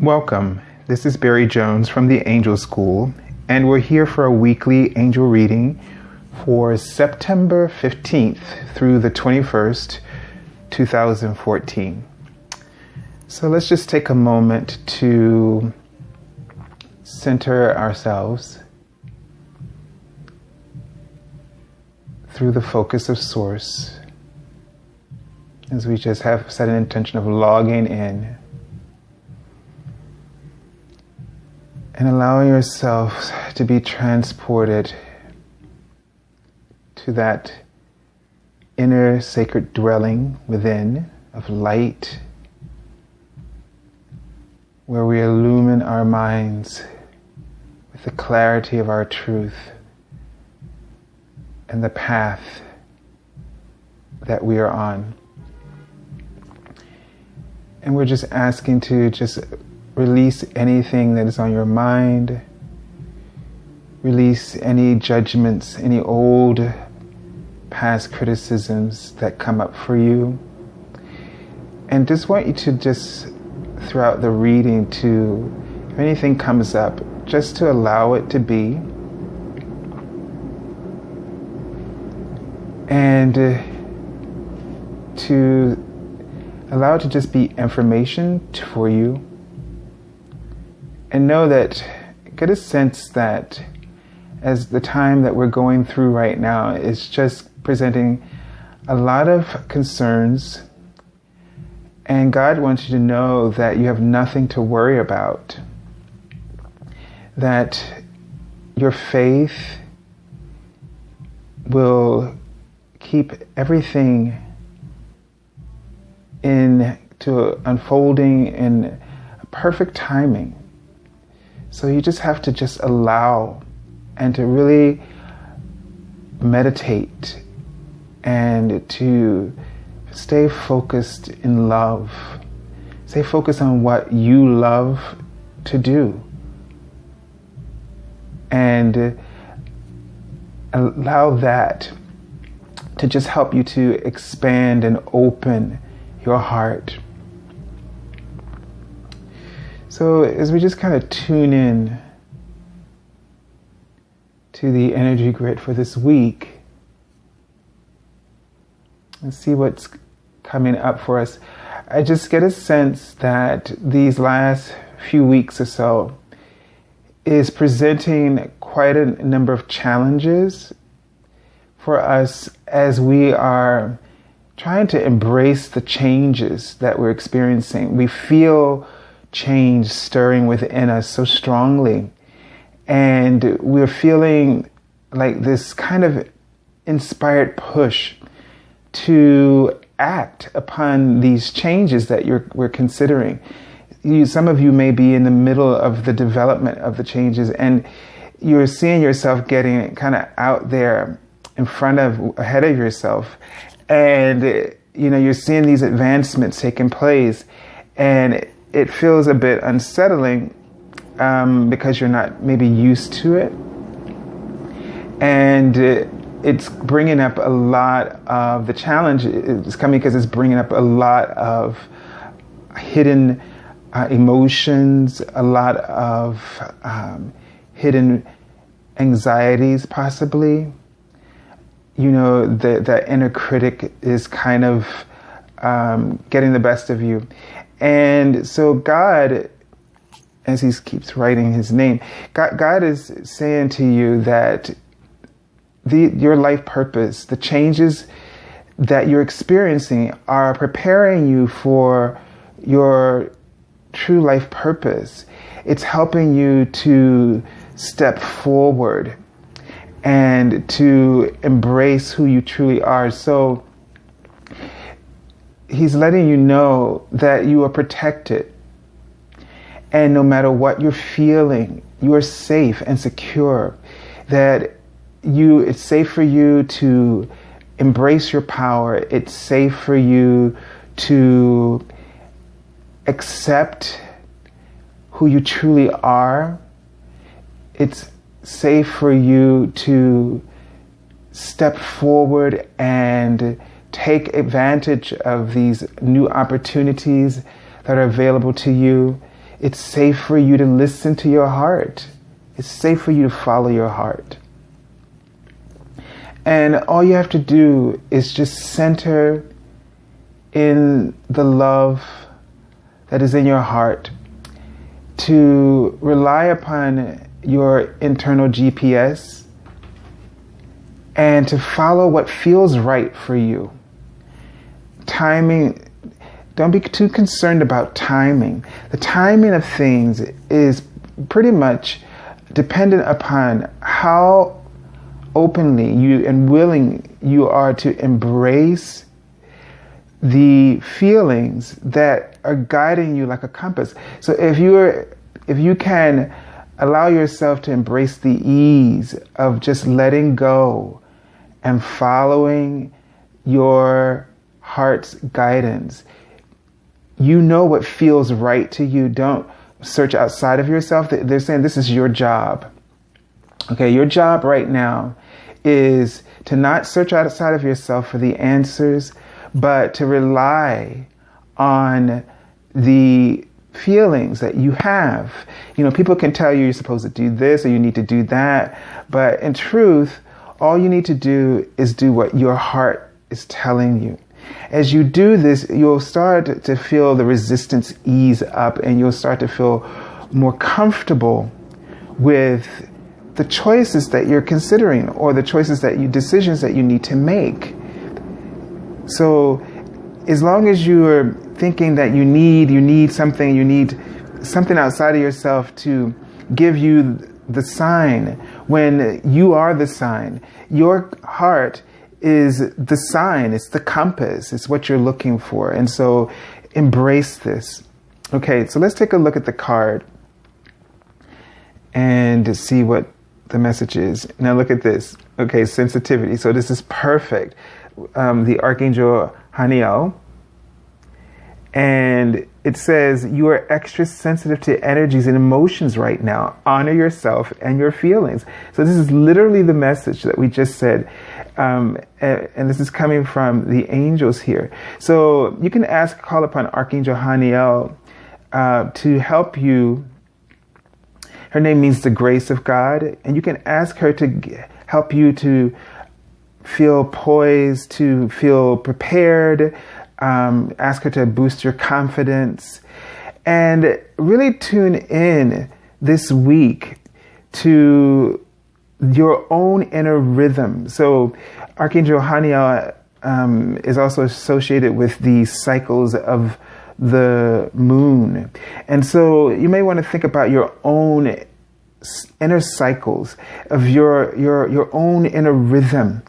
Welcome. This is Barry Jones from the Angel School, and we're here for a weekly angel reading for September 15th through the 21st, 2014. So let's just take a moment to center ourselves through the focus of Source, as we just have set an intention of logging in and allowing yourself to be transported to that inner sacred dwelling within of light, where we illumine our minds with the clarity of our truth and the path that we are on. And we're just asking to just release anything that is on your mind. Release any judgments, any old past criticisms that come up for you. And just want you to just, throughout the reading, to, if anything comes up, just to allow it to be. And to allow it to just be information for you. And know that, get a sense that as the time that we're going through right now is just presenting a lot of concerns, and God wants you to know that you have nothing to worry about, that your faith will keep everything into unfolding in perfect timing. So you just have to just allow and to really meditate and to stay focused in love. Stay focused on what you love to do. And allow that to just help you to expand and open your heart. So as we just kind of tune in to the energy grid for this week and see what's coming up for us, I just get a sense that these last few weeks or so is presenting quite a number of challenges for us as we are trying to embrace the changes that we're experiencing. We feel change stirring within us so strongly, and we're feeling like this kind of inspired push to act upon these changes that we're considering. Some of you may be in the middle of the development of the changes, and you're seeing yourself getting kind of out there ahead of yourself, and you're seeing these advancements taking place, and it feels a bit unsettling because you're not maybe used to it. And it's bringing up a lot of the challenge. It's coming because it's bringing up a lot of hidden emotions, a lot of hidden anxieties possibly. The inner critic is kind of getting the best of you. And so God, as he keeps writing his name, God is saying to you that your life purpose, the changes that you're experiencing are preparing you for your true life purpose. It's helping you to step forward and to embrace who you truly are. So he's letting you know that you are protected. And no matter what you're feeling, you are safe and secure. That it's safe for you to embrace your power. It's safe for you to accept who you truly are. It's safe for you to step forward and take advantage of these new opportunities that are available to you. It's safe for you to listen to your heart. It's safe for you to follow your heart. And all you have to do is just center in the love that is in your heart, to rely upon your internal GPS and to follow what feels right for you. Timing, don't be too concerned about timing. The timing of things is pretty much dependent upon how openly you and willing you are to embrace the feelings that are guiding you like a compass. So if you can allow yourself to embrace the ease of just letting go and following your heart's guidance, you know what feels right to you. Don't search outside of yourself. They're saying this is your job. Okay, your job right now is to not search outside of yourself for the answers, but to rely on the feelings that you have. You know, people can tell you you're supposed to do this or you need to do that, but in truth, all you need to do is do what your heart is telling you. As you do this, you'll start to feel the resistance ease up, and you'll start to feel more comfortable with the choices that you're considering, or the decisions that you need to make. So as long as you're thinking that you need something outside of yourself to give you the sign, when you are the sign, your heart is the sign, it's the compass, it's what you're looking for. And so embrace this. Okay, so let's take a look at the card and see what the message is. Now look at this. Okay, sensitivity. So this is perfect. The Archangel Haniel. And it says, you are extra sensitive to energies and emotions right now. Honor yourself and your feelings. So this is literally the message that we just said. And this is coming from the angels here. So you can call upon Archangel Haniel to help you. Her name means the grace of God. And you can ask her to help you to feel poised, to feel prepared. Ask her to boost your confidence, and really tune in this week to your own inner rhythm. So Archangel Haniel is also associated with the cycles of the moon. And so you may want to think about your own inner cycles, of your own inner rhythm.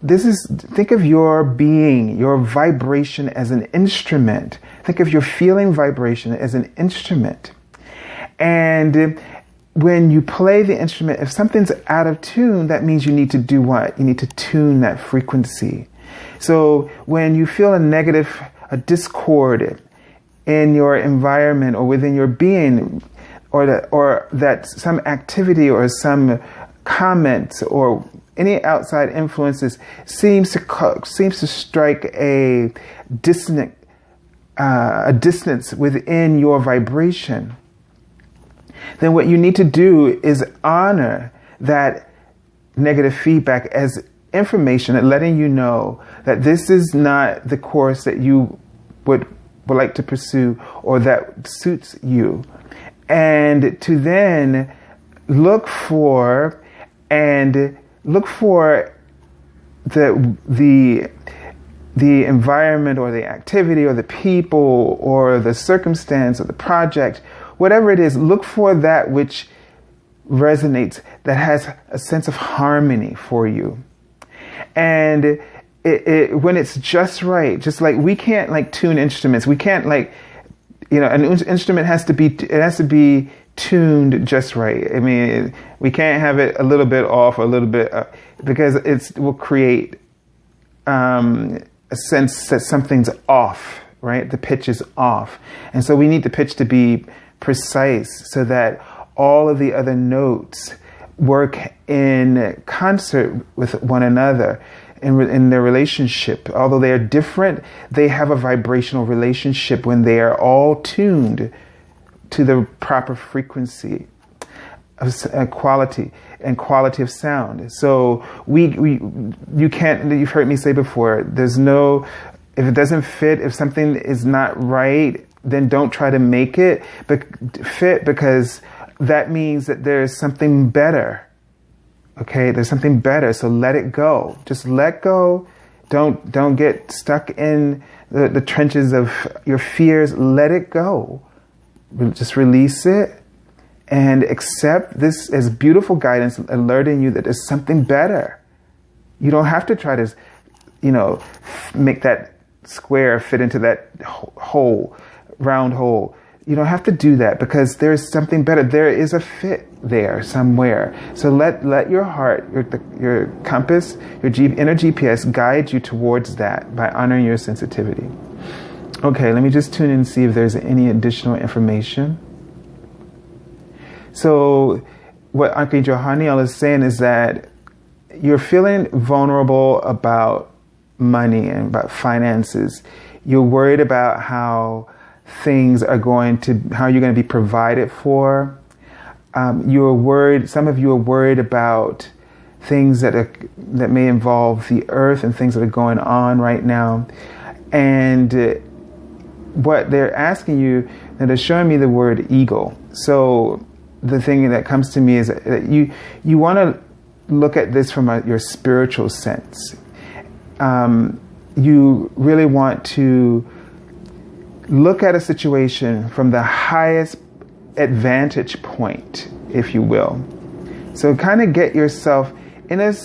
Think of your being, your vibration as an instrument. Think of your feeling vibration as an instrument. And when you play the instrument, if something's out of tune, that means you need to do what? You need to tune that frequency. So when you feel a discord in your environment or within your being, or that some activity or some comment or any outside influences seems to strike a dissonance within your vibration, then what you need to do is honor that negative feedback as information and letting you know that this is not the course that you would like to pursue or that suits you. And to then look for the environment or the activity or the people or the circumstance or the project, whatever it is, look for that which resonates, that has a sense of harmony for you. And when it's just right, just like we can't tune instruments, we can't an instrument has to be tuned just right. I mean, we can't have it a little bit off or a little bit because it will create a sense that something's off, right? The pitch is off. And so we need the pitch to be precise so that all of the other notes work in concert with one another in their relationship. Although they are different, they have a vibrational relationship when they are all tuned to the proper frequency of quality of sound. So you can't, you've heard me say before, there's no, if it doesn't fit, if something is not right, then don't try to make it fit, because that means that there's something better. Okay, there's something better. So let it go. Just let go. Don't get stuck in the trenches of your fears. Let it go. Just release it and accept this as beautiful guidance, alerting you that there's something better. You don't have to try to, make that square fit into that hole, round hole. You don't have to do that, because there is something better. There is a fit there somewhere. So let your heart, your compass, your inner GPS guide you towards that by honoring your sensitivity. Okay, let me just tune in and see if there's any additional information. So what Archangel Haniel is saying is that you're feeling vulnerable about money and about finances. You're worried about how things are how you're going to be provided for. You're worried, some of you are worried about things that may involve the earth and things that are going on right now. And what they're asking you, and they're showing me the word eagle. So the thing that comes to me is that you want to look at this from your spiritual sense. You really want to look at a situation from the highest advantage point, if you will. So kind of get yourself in a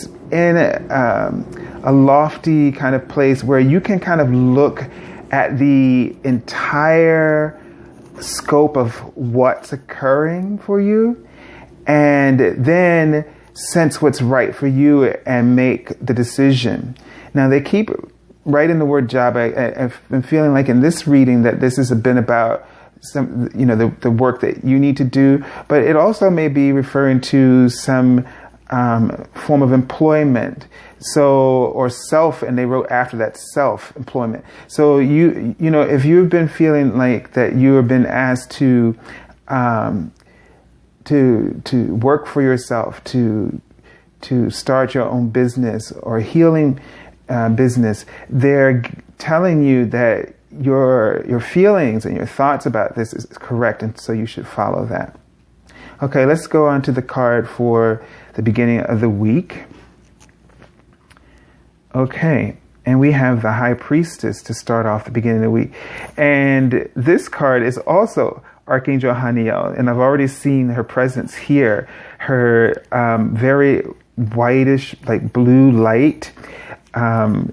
lofty kind of place where you can kind of look at the entire scope of what's occurring for you, and then sense what's right for you and make the decision. Now, they keep writing the word job. I've been feeling like in this reading that this has been about some, the work that you need to do, but it also may be referring to some form of employment. So, or self, and they wrote after that, self-employment. So if you've been feeling like that you have been asked to work for yourself, to start your own business or healing business, they're telling you that your feelings and your thoughts about this is correct, and so you should follow that. Okay, let's go on to the card for the beginning of the week. Okay, and we have the High Priestess to start off the beginning of the week. And this card is also Archangel Haniel, and I've already seen her presence here. Her very whitish, like blue light.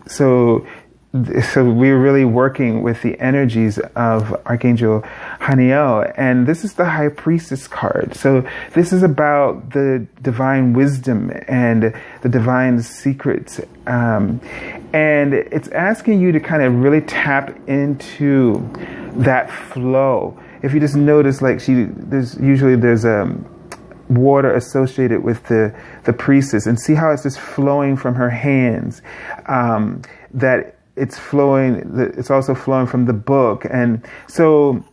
So we're really working with the energies of Archangel Haniel, and this is the High Priestess card. So this is about the divine wisdom and the divine secrets, and it's asking you to kind of really tap into that flow. If you just notice, like there's water associated with the priestess, and see how it's just flowing from her hands. That it's flowing. It's also flowing from the book, and so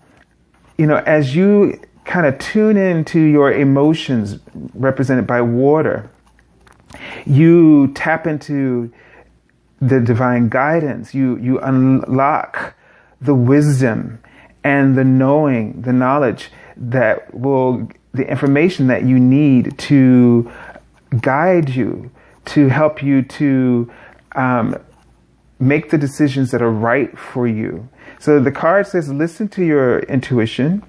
as you kind of tune into your emotions represented by water, you tap into the divine guidance. You unlock the wisdom and the knowing, the knowledge that the information that you need to guide you, to help you to make the decisions that are right for you. So the card says, listen to your intuition,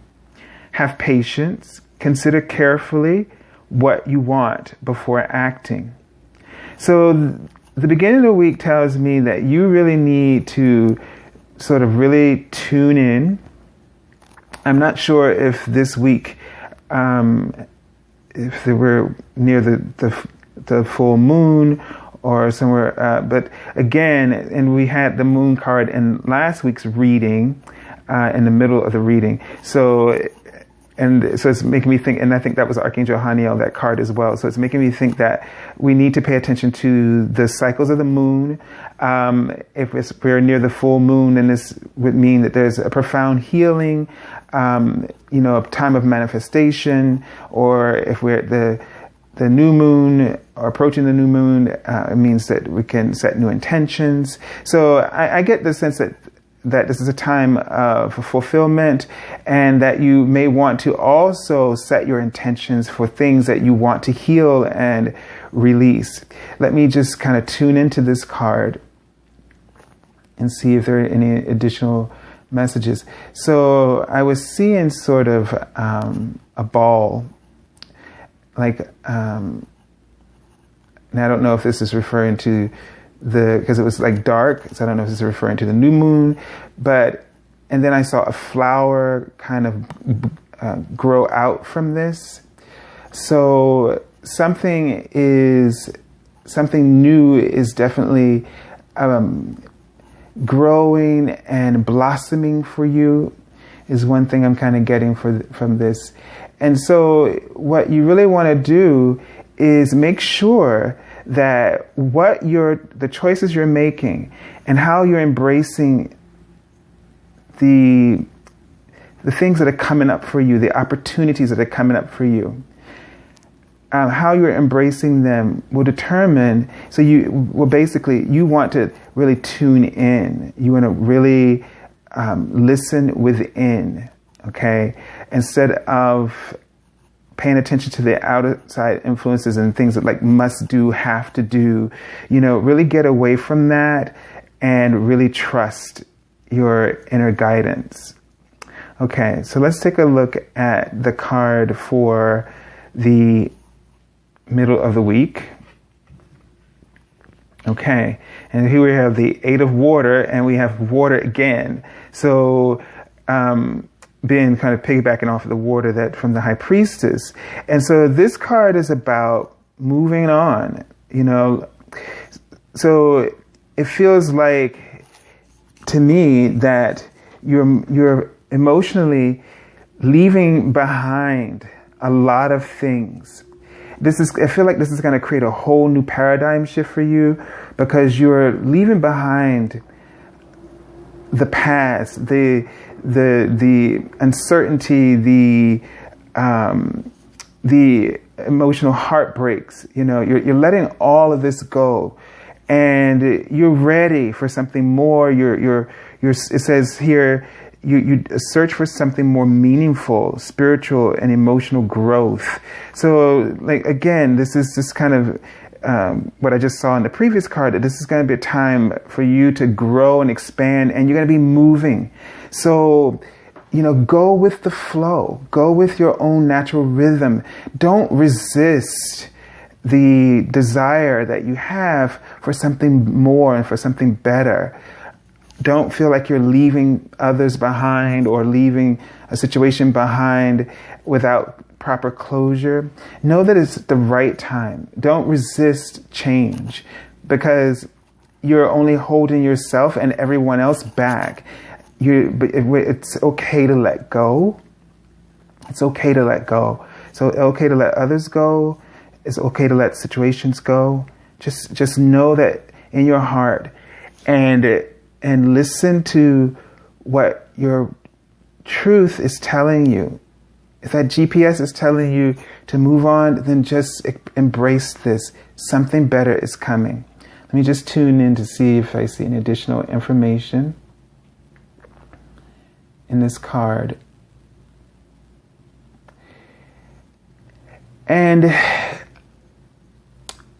have patience, consider carefully what you want before acting. So the beginning of the week tells me that you really need to sort of really tune in. I'm not sure if this week, if they were near the full moon or somewhere, but again, and we had the moon card in last week's reading, in the middle of the reading. So it's making me think, and I think that was Archangel Haniel, that card as well. So it's making me think that we need to pay attention to the cycles of the moon. If we're near the full moon, then this would mean that there's a profound healing a time of manifestation, or if we're at the new moon or approaching the new moon, it means that we can set new intentions. So I get the sense that this is a time of fulfillment, and that you may want to also set your intentions for things that you want to heal and release. Let me just kind of tune into this card and see if there are any additional messages. So I was seeing sort of a ball, like, and I don't know if this is referring to because it was like dark, so I don't know if this is referring to the new moon, and then I saw a flower kind of grow out from this. So something new is definitely growing and blossoming for you, is one thing I'm kind of getting from this. And so what you really want to do is make sure that the choices you're making and how you're embracing the things that are coming up for you, the opportunities that are coming up for you, how you're embracing them will determine. So you want to really tune in. You want to really listen within, okay? Instead of paying attention to the outside influences and things that like must do, have to do, really get away from that and really trust your inner guidance. Okay, so let's take a look at the card for the middle of the week. Okay, and here we have the Eight of Water, and we have water again. So, being kind of piggybacking off of the water that from the High Priestess. And so this card is about moving on, So it feels like to me that you're emotionally leaving behind a lot of things. I feel like this is going to create a whole new paradigm shift for you, because you're leaving behind the past, the uncertainty, the emotional heartbreaks. You're letting all of this go, and you're ready for something more. It says here, you search for something more meaningful, spiritual and emotional growth. So, like, again, this is just kind of what I just saw in the previous card, that this is going to be a time for you to grow and expand, and you're going to be moving. So, go with the flow. Go with your own natural rhythm. Don't resist the desire that you have for something more and for something better. Don't feel like you're leaving others behind or leaving a situation behind without proper closure. Know that it's the right time. Don't resist change, because you're only holding yourself and everyone else back. It's okay to let go. It's okay to let go. So okay to let others go. It's okay to let situations go. Just know that in your heart, and listen to what your truth is telling you. If that GPS is telling you to move on, then just embrace this. Something better is coming. Let me just tune in to see if I see any additional information in this card. And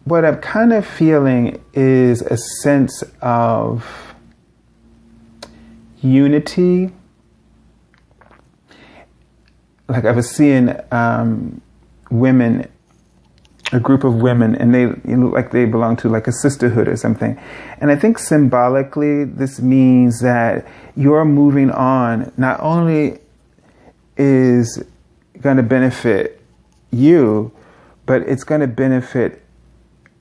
what I'm kind of feeling is a sense of unity. Like I was seeing women, a group of women, and they look like they belong to like a sisterhood or something. And I think symbolically this means that you're moving on not only is going to benefit you, but it's going to benefit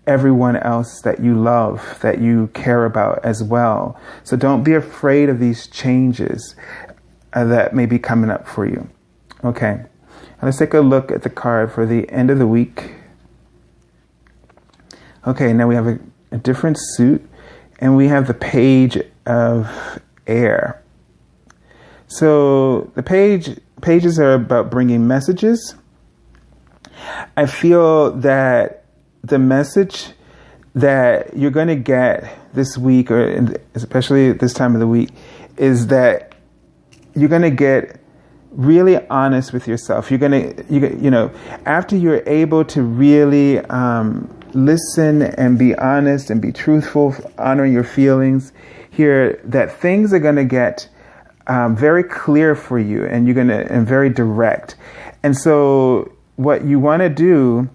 everyone else that you love, that you care about as well. So don't be afraid of these changes that may be coming up for you. Okay, let's take a look at the card for the end of the week. Okay, now we have a different suit, and we have the Page of Air. So the pages are about bringing messages. I feel that the message that you're going to get this week, or especially this time of the week, is that you're going to get really honest with yourself. You're going to, after you're able to really listen and be honest and be truthful, honoring your feelings here, that things are going to get very clear for you, and and very direct. And so what you want to do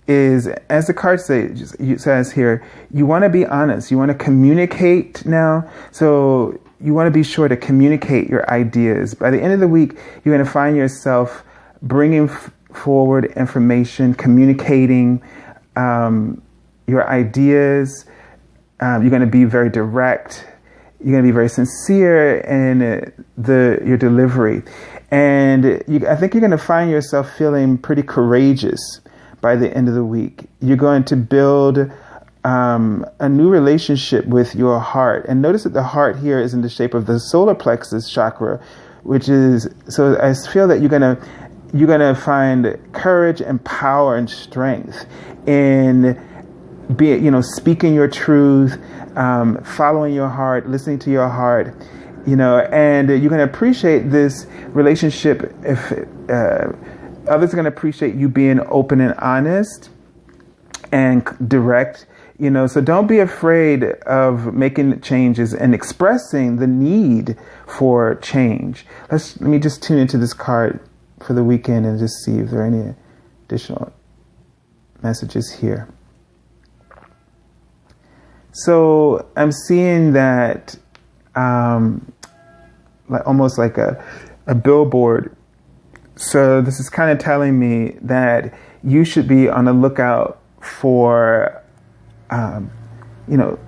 is, as the card says here, you want to be honest. You want to communicate now. So you want to be sure to communicate your ideas. By the end of the week, you're going to find yourself bringing forward information, communicating your ideas. You're going to be very direct. You're going to be very sincere in your delivery. And I think you're going to find yourself feeling pretty courageous by the end of the week. You're going to build a new relationship with your heart. And notice that the heart here is in the shape of the solar plexus chakra, which is, so I feel that you're going to find courage and power and strength in speaking your truth, following your heart, listening to your heart, and you're going to appreciate this relationship if others are going to appreciate you being open and honest and direct, so don't be afraid of making changes and expressing the need for change. Let me just tune into this card for the weekend and just see if there are any additional messages here. So I'm seeing that almost like a billboard. So this is kind of telling me that you should be on the lookout for,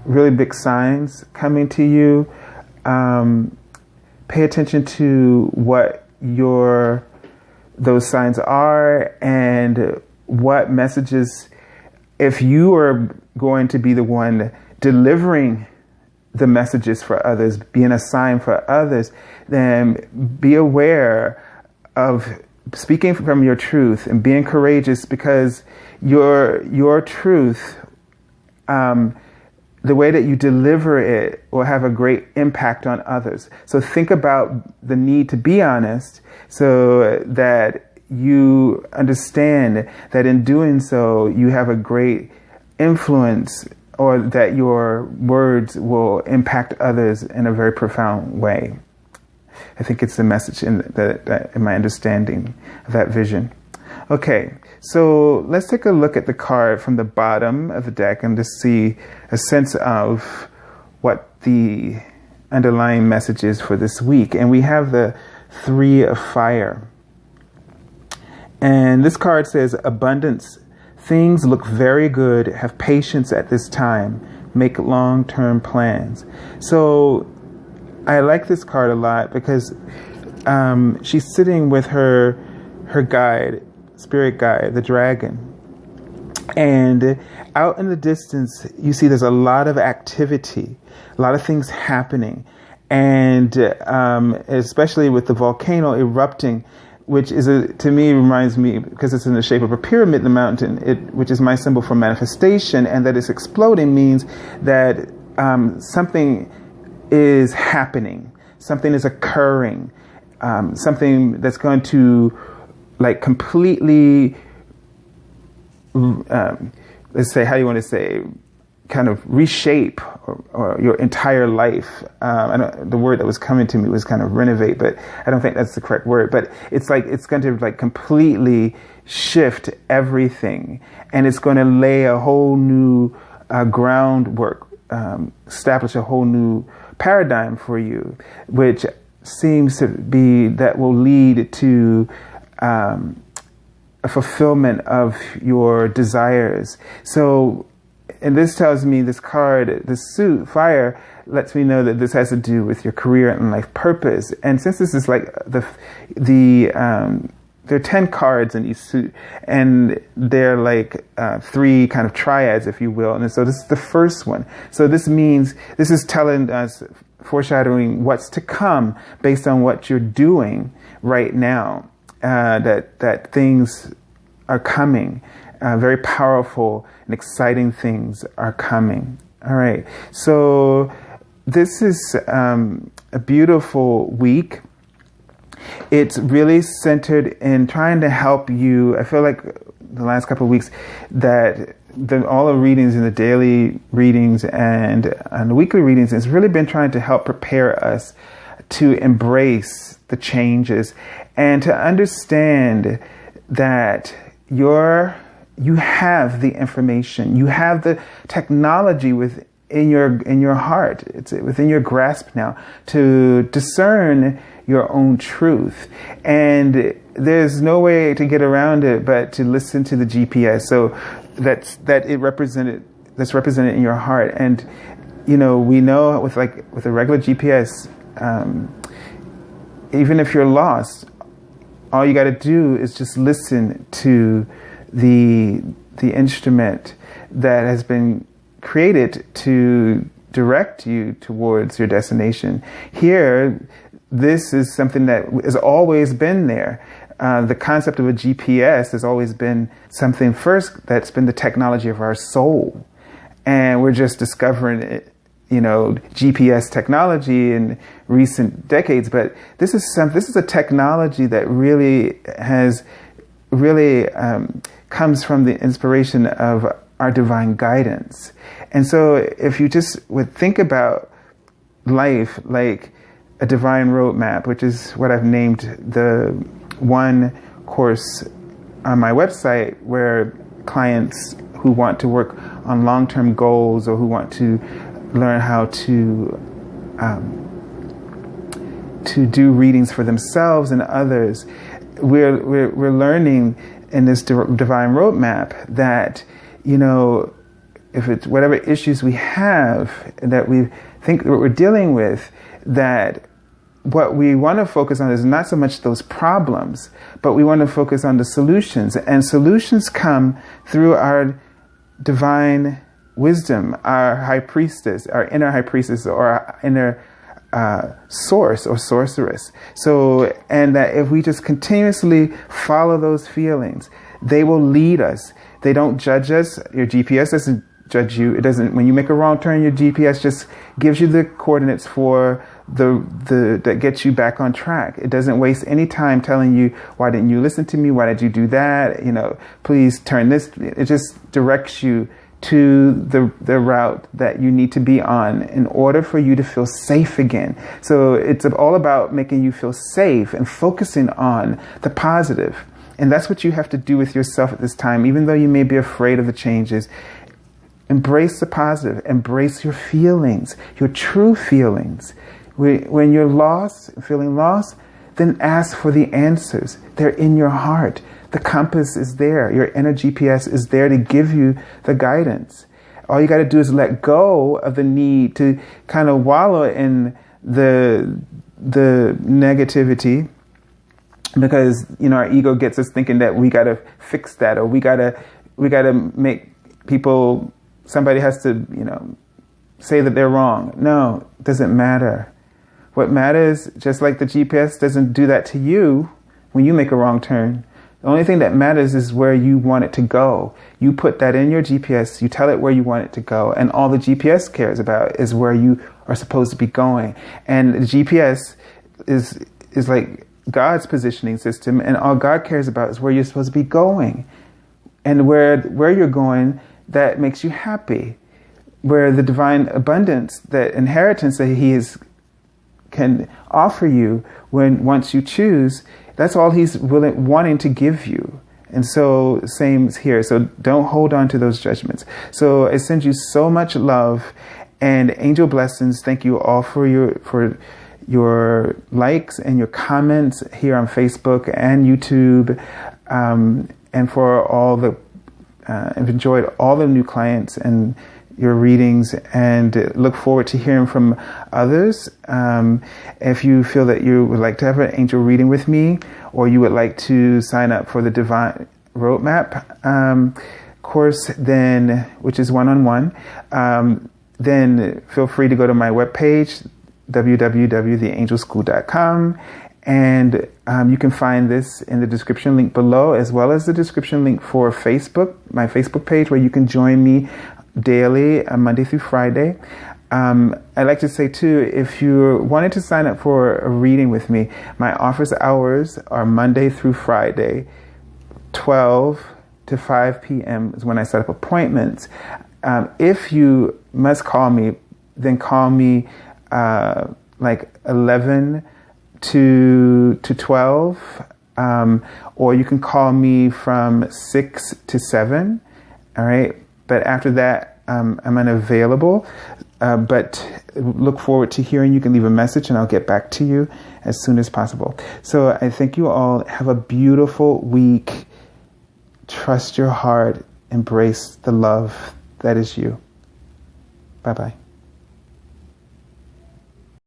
really big signs coming to you. Pay attention to what those signs are and what messages, if you are going to be the one delivering the messages for others, being a sign for others, then be aware of speaking from your truth and being courageous, because your truth, the way that you deliver it, will have a great impact on others. So think about the need to be honest, so that you understand that in doing so, you have a great influence, or that your words will impact others in a very profound way. I think it's the message in my understanding of that vision. Okay, so let's take a look at the card from the bottom of the deck and just see a sense of what the underlying message is for this week. And we have the 3 of Fire. And this card says, abundance. Things look very good. Have patience at this time. Make long-term plans. So I like this card a lot because she's sitting with her guide, spirit guide, the dragon. And out in the distance, you see there's a lot of activity, a lot of things happening. And especially with the volcano erupting, which is to me reminds me, because it's in the shape of a pyramid in the mountain, which is my symbol for manifestation, and that it's exploding means that something is happening, something is occurring, something that's going to completely, let's say, how do you want to say, kind of reshape or your entire life. The word that was coming to me was kind of renovate, but I don't think that's the correct word. But it's going to completely shift everything, and it's going to lay a whole new groundwork, establish a whole new paradigm for you, which seems to be that will lead to a fulfillment of your desires. So. And this tells me, this card, this suit, fire, lets me know that this has to do with your career and life purpose. And since this is there are 10 cards in each suit, and they're 3 kind of triads, if you will. And so this is the first one. So this means, this is telling us foreshadowing what's to come based on what you're doing right now. That things are coming. Very powerful and exciting things are coming. All right. So this is a beautiful week. It's really centered in trying to help you. I feel like the last couple of weeks that all the readings and the daily readings and the weekly readings has really been trying to help prepare us to embrace the changes and to understand that you have the information, you have the technology in your heart. It's within your grasp now to discern your own truth. And there's no way to get around it but to listen to the GPS. So that's represented in your heart. And we know with a regular GPS, even if you're lost, all you got to do is just listen to the instrument that has been created to direct you towards your destination. Here, this is something that has always been there. The concept of a GPS has always been something first that's been the technology of our soul. And we're just discovering it, GPS technology in recent decades. But this is a technology that really comes from the inspiration of our divine guidance. And so if you just would think about life like a divine roadmap, which is what I've named the one course on my website where clients who want to work on long-term goals or who want to learn how to do readings for themselves and others, we're learning in this divine roadmap that, if it's whatever issues we have that we think that we're dealing with, that what we want to focus on is not so much those problems, but we want to focus on the solutions. And solutions come through our divine wisdom, our high priestess, our inner high priestess, or our inner source or sorceress. So, and that if we just continuously follow those feelings, they will lead us. They don't judge us. Your GPS doesn't judge you. It doesn't. When you make a wrong turn, your GPS just gives you the coordinates for that gets you back on track. It doesn't waste any time telling you, why didn't you listen to me? Why did you do that? Please turn this. It just directs you to the route that you need to be on in order for you to feel safe again. So it's all about making you feel safe and focusing on the positive. And that's what you have to do with yourself at this time. Even though you may be afraid of the changes, embrace the positive. Embrace your feelings, your true feelings. When you're lost, feeling lost, then ask for the answers. They're in your heart. The compass is there. Your inner GPS is there to give you the guidance. All you got to do is let go of the need to kind of wallow in the negativity, because our ego gets us thinking that we got to fix that, or we got to make people. Somebody has to say that they're wrong. No, it doesn't matter. What matters, just like the GPS doesn't do that to you when you make a wrong turn. The only thing that matters is where you want it to go. You put that in your GPS, you tell it where you want it to go, and all the GPS cares about is where you are supposed to be going. And the GPS is like God's positioning system, and all God cares about is where you're supposed to be going. And where you're going, that makes you happy. Where the divine abundance, that inheritance that He can offer you once you choose, that's all He's wanting to give you. And so same here. So don't hold on to those judgments. So I send you so much love and angel blessings. Thank you all for your likes and your comments here on Facebook and YouTube, and for all the I've enjoyed all the new clients and your readings, and look forward to hearing from others. If you feel that you would like to have an angel reading with me, or you would like to sign up for the Divine Roadmap course, then, which is one-on-one, then feel free to go to my webpage, www.theangelschool.com. And you can find this in the description link below, as well as the description link for Facebook, my Facebook page, where you can join me daily, Monday through Friday. I'd like to say, too, if you wanted to sign up for a reading with me, my office hours are Monday through Friday, 12 to 5 p.m. is when I set up appointments. If you must call me, then call me like 11 to 12, or you can call me from 6 to 7, all right? But after that, I'm unavailable, but look forward to hearing. You can leave a message and I'll get back to you as soon as possible. So I thank you all. Have a beautiful week. Trust your heart. Embrace the love that is you. Bye-bye.